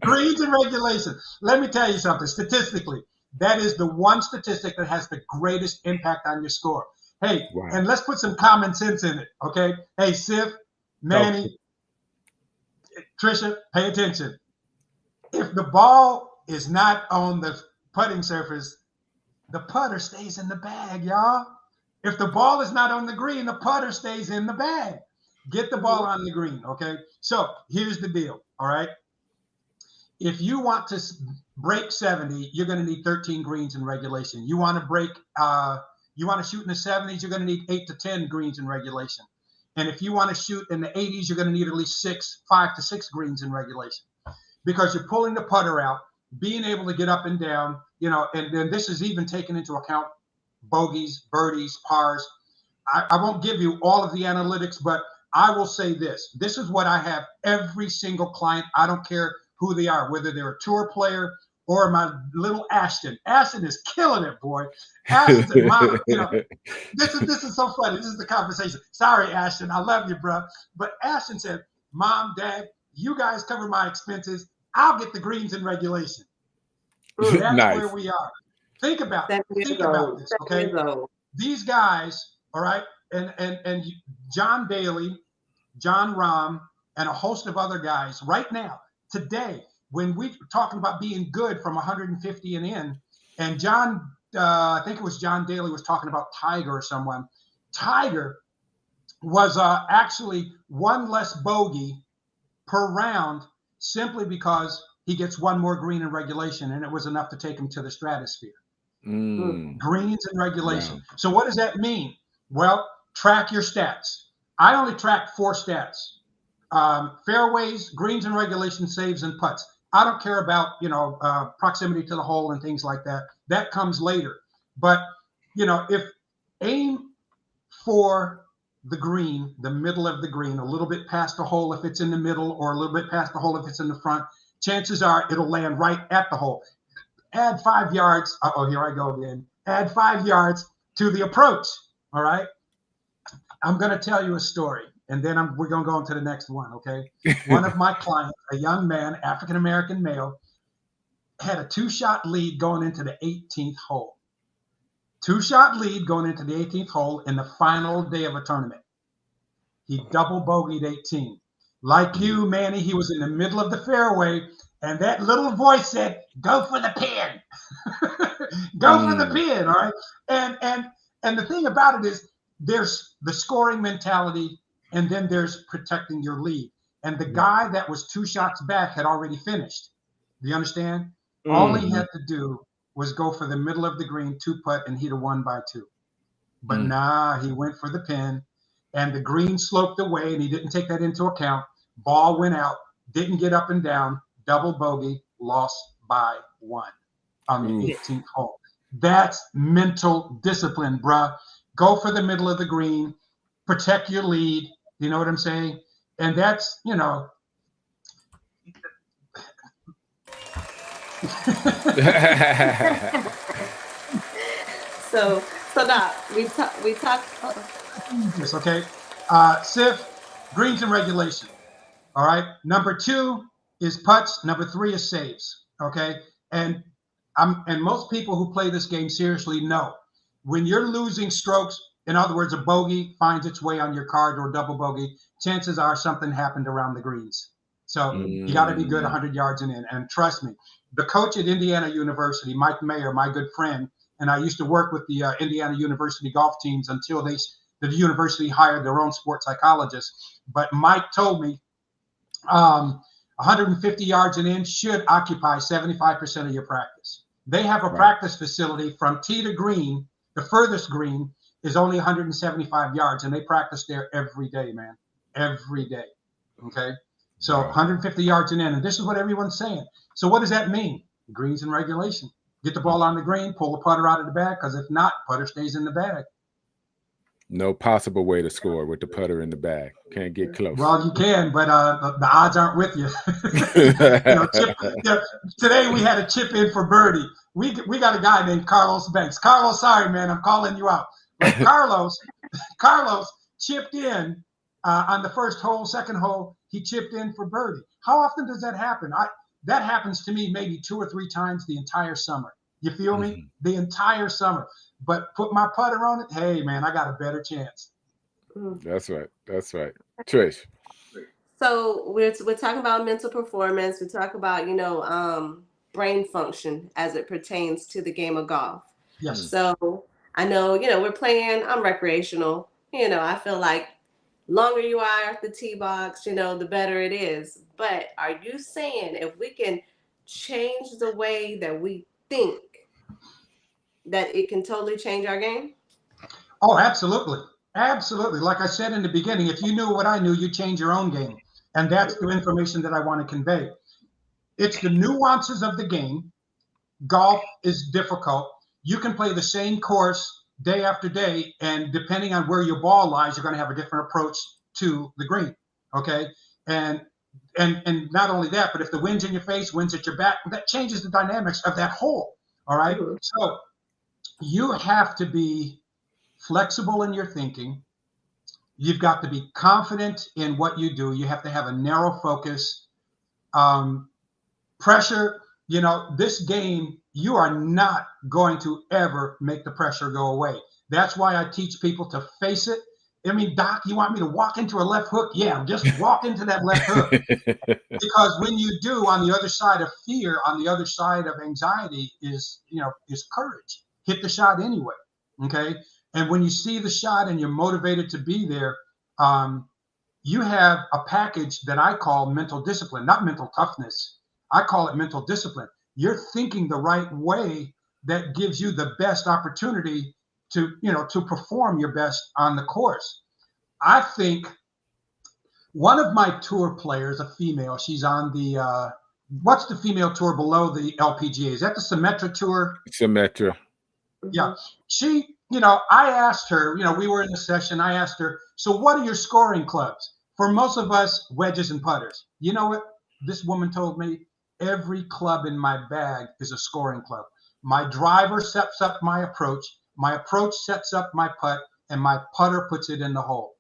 Greens and regulation. Let me tell you something. Statistically, that is the one statistic that has the greatest impact on your score. Hey, and let's put some common sense in it, okay? Hey, Sif, Manny, Trisha, pay attention. If the ball is not on the putting surface, the putter stays in the bag, y'all. If the ball is not on the green, the putter stays in the bag. Get the ball on the green, okay? So here's the deal, all right? If you want to break 70, you're going to need 13 greens in regulation. You want to shoot in the 70s, you're going to need 8 to 10 greens in regulation. And if you want to shoot in the 80s, you're going to need at least 5 to 6 greens in regulation, because you're pulling the putter out, being able to get up and down, and then this is even taken into account bogeys, birdies, pars. I won't give you all of the analytics, but I will say this. This is what I have every single client. I don't care who they are, whether they're a tour player or my little Ashton. Ashton is killing it, boy. Ashton said, Mom, this is so funny. This is the conversation. Sorry, Ashton. I love you, bro. But Ashton said, Mom, Dad, you guys cover my expenses. I'll get the greens in regulation. That's where we are. Think about this, okay? These guys, all right, and John Daly, John Rahm, and a host of other guys right now, today, when we're talking about being good from 150 and in, and John, I think it was John Daly was talking about Tiger or someone. Tiger was actually one less bogey per round simply because he gets one more green in regulation, and it was enough to take him to the stratosphere. Greens in regulation. Wow. So what does that mean? Well, track your stats. I only track 4 stats. Fairways, greens in regulation, saves, and putts. I don't care about, proximity to the hole and things like that. That comes later. But, if aim for the green, the middle of the green, a little bit past the hole if it's in the middle, or a little bit past the hole if it's in the front, chances are it'll land right at the hole. Add 5 yards. Here I go again. Add 5 yards to the approach. All right. I'm going to tell you a story, and then we're going to go on to the next one. Okay. One of my clients, a young man, African-American male, had a 2-shot lead going into the 18th hole. 2-shot lead going into the 18th hole in the final day of a tournament. He double bogeyed 18. Like you, Manny, he was in the middle of the fairway, and that little voice said, "Go for the pin." Go for the pin, all right? And the thing about it is, there's the scoring mentality, and then there's protecting your lead. And the guy that was 2 shots back had already finished. Do you understand? All he had to do was go for the middle of the green 2-putt, and he'd have won by 2. But nah, he went for the pin, and the green sloped away, and he didn't take that into account. Ball went out, didn't get up and down, double bogey, lost by 1 on the 18th hole. That's mental discipline, bruh. Go for the middle of the green, protect your lead. You know what I'm saying? And that's, So Doc, we talk. Yes, okay. SIF, greens and regulation. All right. Number 2 is putts. Number 3 is saves. Okay. And most people who play this game seriously know when you're losing strokes, in other words, a bogey finds its way on your card or a double bogey, chances are something happened around the greens. So you got to be good 100 yards and in. And trust me, the coach at Indiana University, Mike Mayer, my good friend, and I used to work with the Indiana University golf teams until the university hired their own sports psychologist. But Mike told me 150 yards and in should occupy 75% of your practice. They have a practice facility from tee to green. The furthest green is only 175 yards, and they practice there every day, man. Every day. Okay. So 150 yards and in, and this is what everyone's saying. So what does that mean? Greens and regulation. Get the ball on the green, pull the putter out of the bag, because if not, putter stays in the bag. No possible way to score with the putter in the bag. Can't get close. Well, you can, but the odds aren't with you. Today we had a chip in for birdie. We got a guy named Carlos Banks. Carlos, sorry, man, I'm calling you out. But Carlos chipped in on the first hole, second hole. He chipped in for birdie. How often does that happen? That happens to me maybe 2 or 3 times the entire summer. You feel me? The entire summer. But put my putter on it, hey, man, I got a better chance. That's right. That's right. Trish. So we're talking about mental performance. We talk about, brain function as it pertains to the game of golf. Yes. So I know, we're playing, I'm recreational. I feel like longer you are at the tee box, the better it is. But are you saying if we can change the way that we think, that it can totally change our game? Oh, absolutely. Absolutely. Like I said in the beginning, if you knew what I knew, you'd change your own game. And that's the information that I want to convey. It's the nuances of the game. Golf is difficult. You can play the same course day after day, and depending on where your ball lies, you're going to have a different approach to the green. Okay. And not only that, but if the wind's in your face, wind's at your back, that changes the dynamics of that hole. All right. So you have to be flexible in your thinking. You've got to be confident in what you do. You have to have a narrow focus. Pressure, this game, you are not going to ever make the pressure go away. That's why I teach people to face it. I mean, Doc, you want me to walk into a left hook? Yeah, just walk into that left hook. Because when you do, on the other side of fear, on the other side of anxiety is courage. Hit the shot anyway. Okay. And when you see the shot and you're motivated to be there, you have a package that I call mental discipline, not mental toughness. I call it mental discipline. You're thinking the right way that gives you the best opportunity to perform your best on the course. I think one of my tour players, a female, she's on the what's the female tour below the LPGA? Is that the Symetra Tour? Symetra. Yeah. She, I asked her, we were in the session. I asked her, so what are your scoring clubs? For most of us, wedges and putters. You know what? This woman told me, every club in my bag is a scoring club. My driver sets up my approach sets up my putt, and my putter puts it in the hole.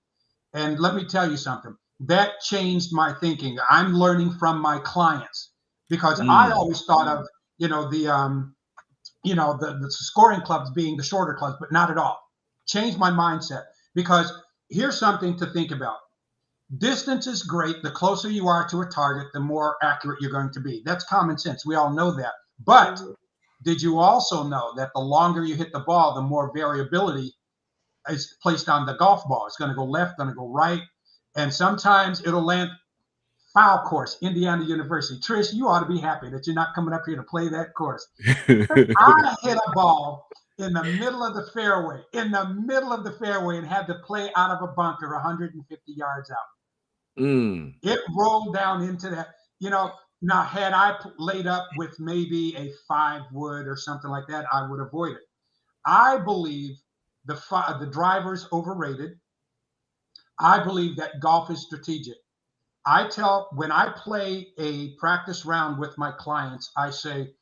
And let me tell you something, that changed my thinking. I'm learning from my clients, because I always thought of, the scoring clubs being the shorter clubs, but not at all. Changed my mindset, because here's something to think about. Distance is great. The closer you are to a target, the more accurate you're going to be. That's common sense. We all know that. But did you also know that the longer you hit the ball, the more variability is placed on the golf ball? It's going to go left, going to go right. And sometimes it'll land foul course, Indiana University. Trish, you ought to be happy that you're not coming up here to play that course. I hit a ball in the middle of the fairway, and had to play out of a bunker 150 yards out. It rolled down into that. Now had I laid up with maybe a 5-wood or something like that, I would avoid it. I believe the driver's overrated. I believe that golf is strategic. When I play a practice round with my clients, I say,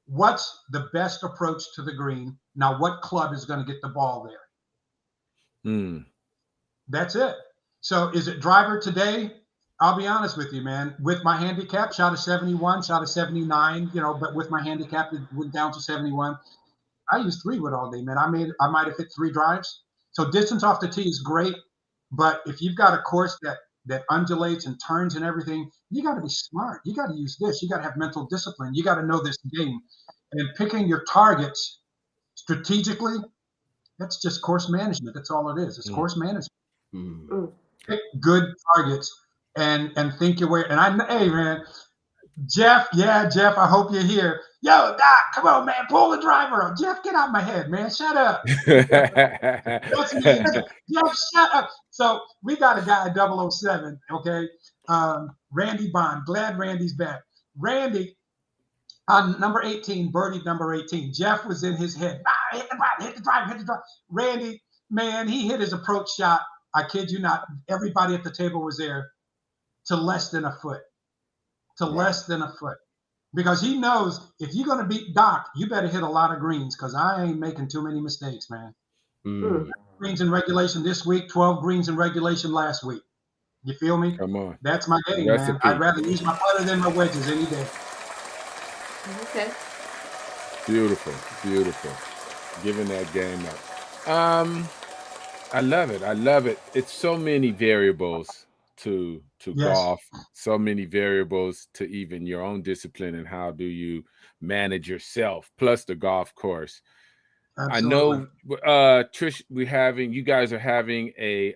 what's the best approach to the green? Now, what club is going to get the ball there? That's it. So is it driver today? I'll be honest with you, man. With my handicap, shot a 71, shot a 79, but with my handicap, it went down to 71. I use 3-wood all day, man. I might have hit 3 drives. So distance off the tee is great, but if you've got a course that undulates and turns and everything, you got to be smart. You got to use this. You got to have mental discipline. You got to know this game. And picking your targets strategically, that's just course management. That's all it is. It's course management. Pick good targets and think your way. And hey, man, Jeff, I hope you're here. Yo, Doc, come on, man, pull the driver up. Jeff, get out of my head, man. Shut up. That's me. Jeff, shut up. So we got a guy at 007, okay? Randy Bond. Glad Randy's back. Randy, on number 18, birdie number 18. Jeff was in his head. Hit the driver. Randy, man, he hit his approach shot. I kid you not. Everybody at the table was there, to less than a foot. Less than a foot. Because he knows, if you're going to beat Doc, you better hit a lot of greens, because I ain't making too many mistakes, man. Greens in regulation this week, 12 greens in regulation last week. You feel me? Come on. That's my game, man. I'd rather use my putter than my wedges any day. Okay. Beautiful. Giving that game up. I love it. It's so many variables to golf, so many variables to even your own discipline, and how do you manage yourself, plus the golf course. Absolutely. I know, Trish, you guys are having a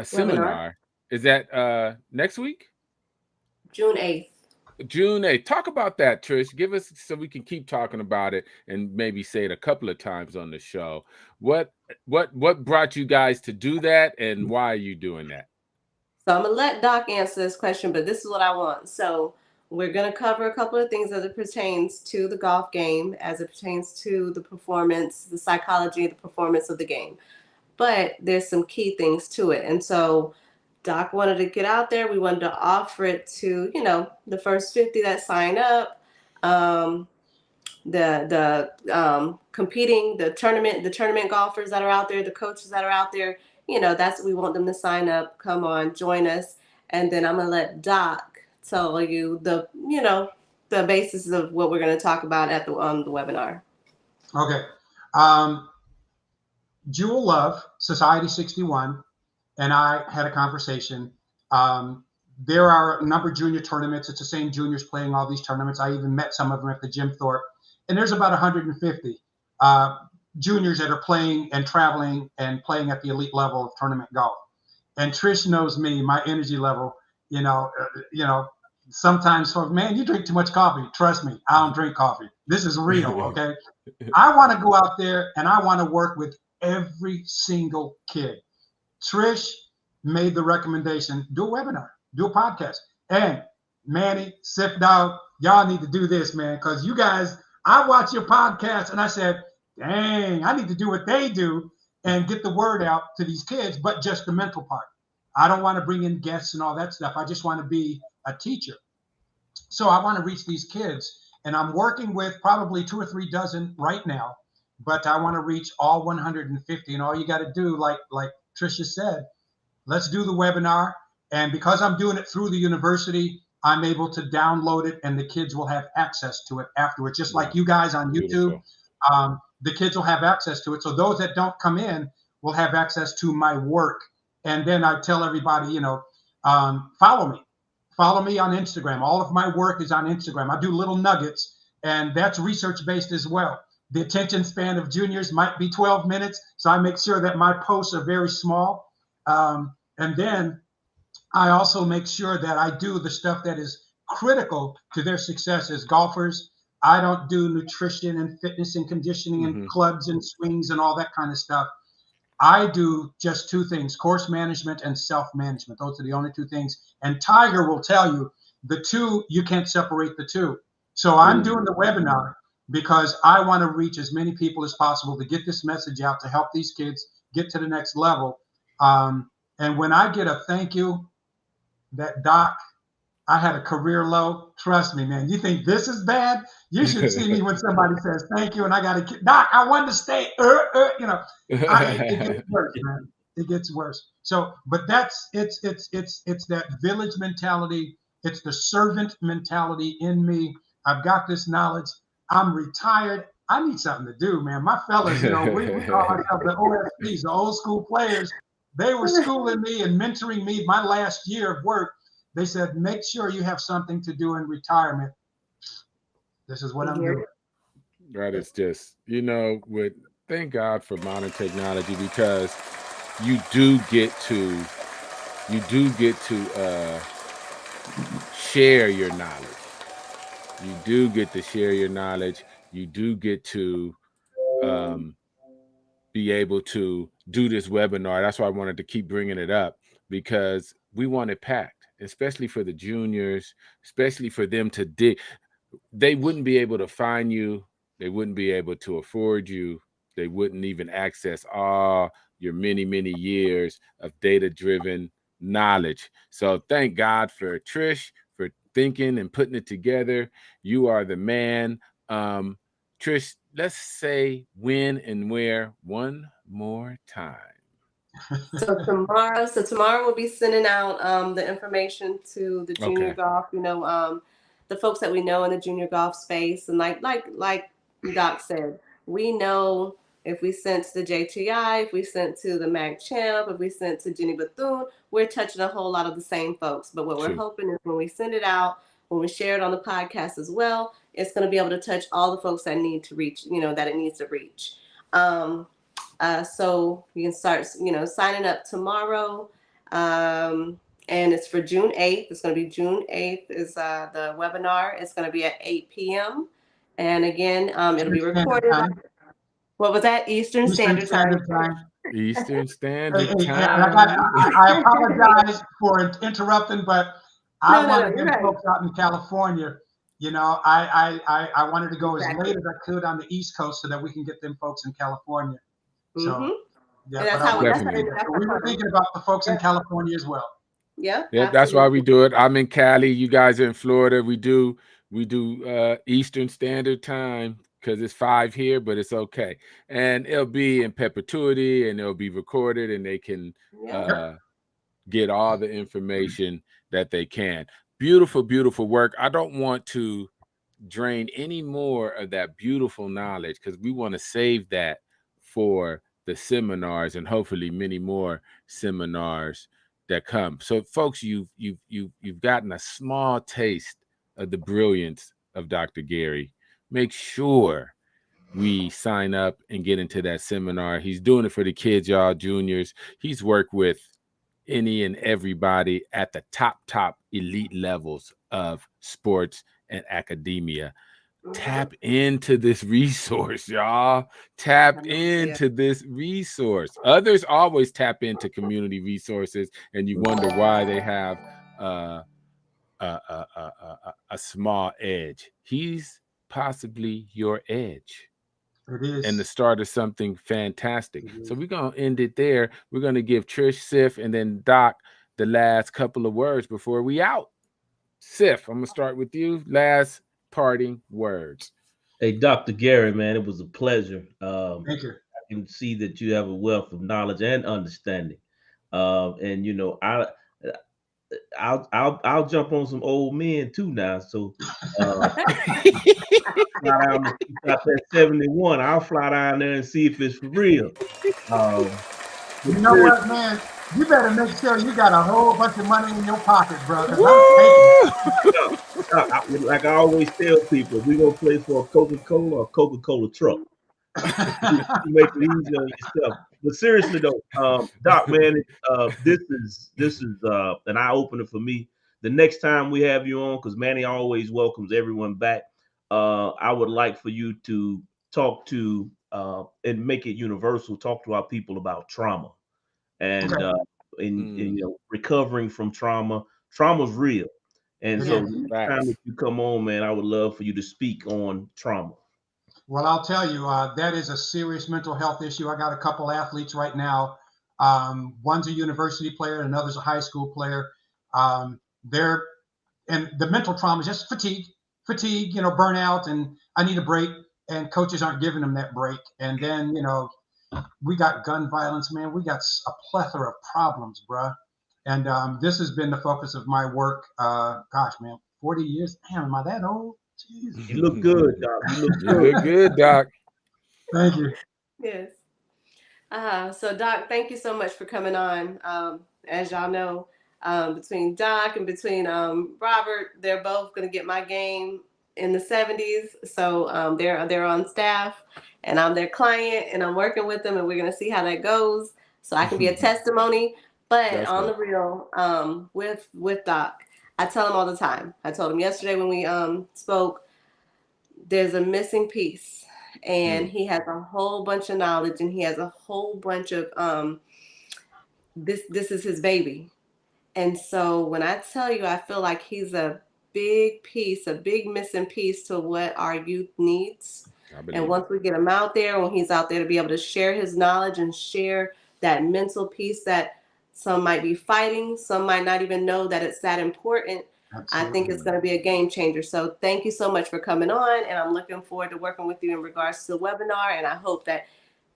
seminar. Is that next week? June 8th. June 8th. Talk about that, Trish. Give us, so we can keep talking about it and maybe say it a couple of times on the show. What brought you guys to do that, and why are you doing that? So I'm going to let Doc answer this question, but this is what I want. So we're going to cover a couple of things as it pertains to the golf game, as it pertains to the performance, the psychology, the performance of the game. But there's some key things to it. And so Doc wanted to get out there. We wanted to offer it to, the first 50 that sign up, competing, the tournament golfers that are out there, the coaches that are out there. We want them to sign up, come on, join us. And then I'm going to let Doc tell you the basis of what we're going to talk about at the webinar. Okay. Jewel Love, Society 61, and I had a conversation. There are a number of junior tournaments. It's the same juniors playing all these tournaments. I even met some of them at the Jim Thorpe. And there's about 150 juniors that are playing and traveling and playing at the elite level of tournament golf. And Trish knows me, my energy level, sometimes, man, you drink too much coffee. Trust me, I don't drink coffee. This is real, okay? I want to go out there and I want to work with every single kid. Trish made the recommendation, do a webinar, do a podcast. And Manny, Sif Dog, y'all need to do this, man, because you guys, I watch your podcast and I said, dang, I need to do what they do and get the word out to these kids, but just the mental part. I don't want to bring in guests and all that stuff. I just want to be a teacher. So I want to reach these kids, and I'm working with probably 2 or 3 dozen right now, but I want to reach all 150. And all you got to do, like Tricia said, let's do the webinar. And because I'm doing it through the university, I'm able to download it, and the kids will have access to it afterwards, just like you guys on YouTube. The kids will have access to it. So those that don't come in will have access to my work. And then I tell everybody, follow me. Follow me on Instagram. All of my work is on Instagram. I do little nuggets, and that's research-based as well. The attention span of juniors might be 12 minutes, so I make sure that my posts are very small. And then I also make sure that I do the stuff that is critical to their success as golfers. I don't do nutrition and fitness and conditioning and clubs and swings and all that kind of stuff. I do just 2 things, course management and self-management. Those are the only 2 things. And Tiger will tell you the 2, you can't separate the 2. So I'm doing the webinar because I want to reach as many people as possible to get this message out to help these kids get to the next level. And when I get a thank you, that Doc, I had a career low. Trust me, man. You think this is bad? You should see me when somebody says thank you, and I got to, Doc, I wanted to stay. It gets worse, man. It gets worse. So, but it's that village mentality. It's the servant mentality in me. I've got this knowledge. I'm retired. I need something to do, man. My fellas, we call ourselves the OSPs, the old school players. They were schooling me and mentoring me my last year of work. They said, make sure you have something to do in retirement. This is what I'm doing. That is just, thank God for modern technology, because you do get to share your knowledge. You do get to share your knowledge. You do get to be able to do this webinar. That's why I wanted to keep bringing it up, because we want it packed, especially for the juniors, especially for them to dig. They wouldn't be able to find you. They wouldn't be able to afford you. They wouldn't even access all your many, many years of data-driven knowledge. So thank God for Trish for thinking and putting it together. You are the man. Trish, let's say when and where one more time. So tomorrow we'll be sending out the information to the junior golf, the folks that we know in the junior golf space. And like Doc said, we know if we sent to the JTI, if we sent to the Mag Champ, if we sent to Jenny Bethune, we're touching a whole lot of the same folks. But what we're hoping is when we send it out, when we share it on the podcast as well, it's going to be able to touch all the folks that need to reach, that it needs to reach. So you can start, signing up tomorrow. And it's for June 8th. It's going to be June 8th is the webinar. It's going to be at 8 p.m. And again, it'll be recorded. What was that? Eastern Standard Time. Eastern Standard Time. I apologize for interrupting, but I wanted them folks out in California. I wanted to go as late as I could on the East Coast so that we can get them folks in California. So, yeah, we were thinking about the folks in California as well. Yeah, that's why we do it. I'm in Cali. You guys are in Florida. We do Eastern Standard Time because it's 5 here, but it's okay. And it'll be in perpetuity, and it'll be recorded, and they can get all the information that they can. Beautiful, beautiful work. I don't want to drain any more of that beautiful knowledge because we want to save that for the seminars and hopefully many more seminars that come. So folks, you've gotten a small taste of the brilliance of Dr. Gary. Make sure we sign up and get into that seminar. He's doing it for the kids, y'all, juniors. He's worked with any and everybody at the top elite levels of sports and academia. Tap into this resource, y'all. Tap into this resource. Others always tap into community resources, and you wonder why they have a small edge. He's possibly your edge It is. and the start of something fantastic. It So is. we're going to end it there. We're going to give Trish, Sif, and then Doc the last couple of words before we out. Sif, I'm going to start with you. Last parting words. Hey, Dr. Gary, man, it was a pleasure. Thank you. I can see that you have a wealth of knowledge and understanding. And I'll jump on some old men too now. So fly down to out that 71. I'll fly down there and see if it's for real. You know what, man? You better make sure you got a whole bunch of money in your pocket, bro. Because I'm taking it. Like I always tell people, we gonna play for a Coca-Cola or Coca-Cola truck. You make it easy on yourself. But seriously though, Doc, man, this is an eye opener for me. The next time we have you on, because Manny always welcomes everyone back. I would like for you to talk to and make it universal. Talk to our people about trauma and recovering from trauma. Trauma's real, and so next time that you come on, man, I would love for you to speak on trauma. Well, I'll tell you, that is a serious mental health issue. I got a couple athletes right now. One's a university player, and another's a high school player. And the mental trauma is just fatigue, burnout, and I need a break. And coaches aren't giving them that break. And then, we got gun violence, man. We got a plethora of problems, bruh. And this has been the focus of my work. Gosh, man, 40 years. Damn, am I that old? Jeez. You look good, Doc. You look good, Doc. Thank you. Yes. So Doc, thank you so much for coming on. As y'all know, between Doc and between Robert, they're both going to get my game in the 70s. So they're on staff, and I'm their client, and I'm working with them, and we're going to see how that goes. So I can be a testimony. But that's on the real, with Doc, I tell him all the time. I told him yesterday when we spoke, there's a missing piece, and he has a whole bunch of knowledge, and he has a whole bunch of this is his baby. And so when I tell you, I feel like he's a big piece, a big missing piece to what our youth needs. And once we get him out there, when he's out there to be able to share his knowledge and share that mental piece that some might be fighting, some might not even know that it's that important. Absolutely. I think it's going to be a game changer. So thank you so much for coming on, and I'm looking forward to working with you in regards to the webinar. And I hope that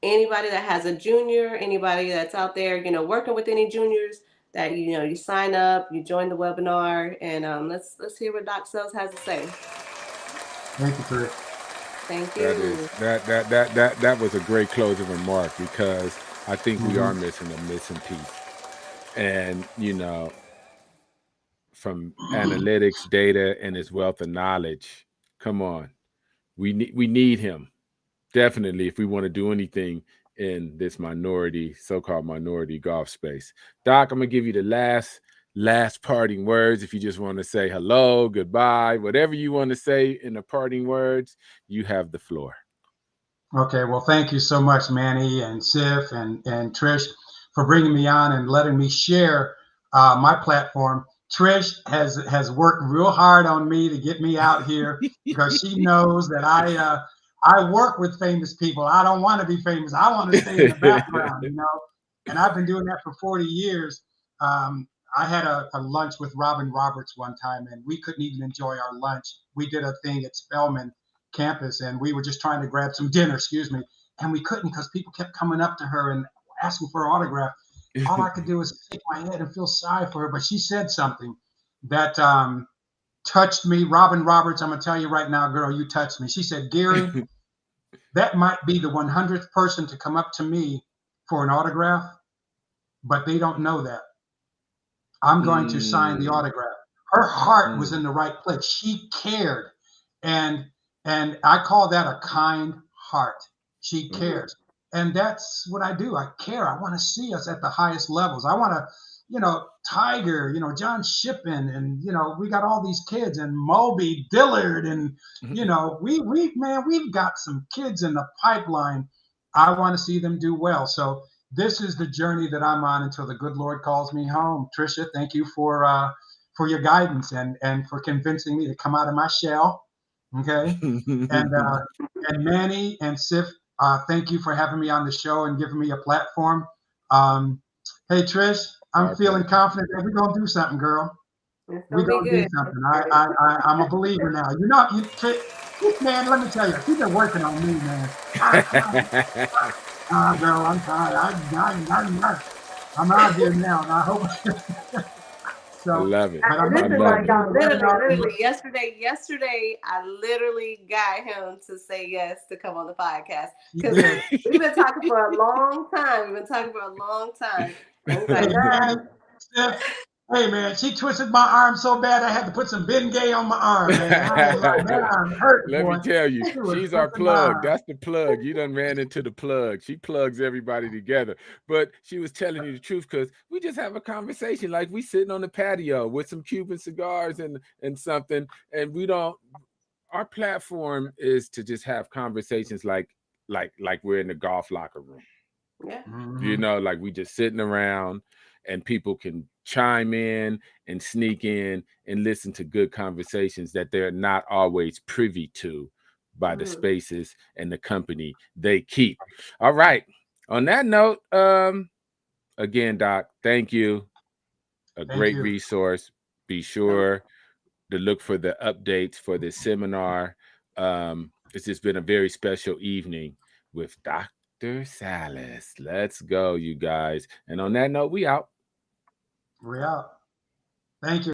anybody that has a junior, anybody that's out there, working with any juniors, that you sign up, you join the webinar, and let's hear what Doc Sells has to say. Thank you, Chris. Thank you. That was a great closing remark, because I think we are missing a missing piece. And from analytics, data, and his wealth of knowledge, come on, we need him definitely if we want to do anything in this so-called minority golf space. Doc, I'm gonna give you the last parting words. If you just want to say hello, goodbye, whatever you want to say in the parting words, you have the floor. Okay, well, thank you so much, Manny and Sif and Trish, for bringing me on and letting me share my platform. Trish has worked real hard on me to get me out here because she knows that I work with famous people. I don't want to be famous. I want to stay in the background, and I've been doing that for 40 years. I had a lunch with Robin Roberts one time, and we couldn't even enjoy our lunch. We did a thing at Spelman campus, and we were just trying to grab some dinner, and we couldn't because people kept coming up to her and asking for her autograph. All I could do was shake my head and feel sorry for her, but she said something that touched me. Robin Roberts, I'm going to tell you right now, girl, you touched me. She said, Gary, that might be the 100th person to come up to me for an autograph, but they don't know that. I'm going to sign the autograph. Her heart was in the right place. She cared. And I call that a kind heart. She cares. And that's what I do. I care. I want to see us at the highest levels. I want to, Tiger, John Shippen, and, we got all these kids, and Moby Dillard, and, we've got some kids in the pipeline. I want to see them do well. So this is the journey that I'm on until the good Lord calls me home. Tricia, thank you for for your guidance and for convincing me to come out of my shell. Okay. And Manny and Sif, thank you for having me on the show and giving me a platform. Hey Trish, I'm feeling confident that we're gonna do something, girl. We're gonna do something. I'm a believer now. You know, man, let me tell you, she's been working on me, man. Girl, I'm tired. I'm out here now, and I hope. I love it. Literally yesterday, I literally got him to say yes to come on the podcast because we've been talking for a long time. And he's like, hey man, she twisted my arm so bad I had to put some Bengay on my arm, man. That arm hurt. Let me tell you, she's our plug. That's the plug. You done ran into the plug. She plugs everybody together. But she was telling you the truth because we just have a conversation like we sitting on the patio with some Cuban cigars and something, and we don't. Our platform is to just have conversations like we're in the golf locker room. Yeah. You know, like we just sitting around and people can chime in and sneak in and listen to good conversations that they're not always privy to by the spaces and the company they keep. All right. On that note, again, Doc, thank you. Great resource. Be sure to look for the updates for this seminar. It's just been a very special evening with Dr. Salas. Let's go, you guys. And on that note, we out. We're out. Thank you.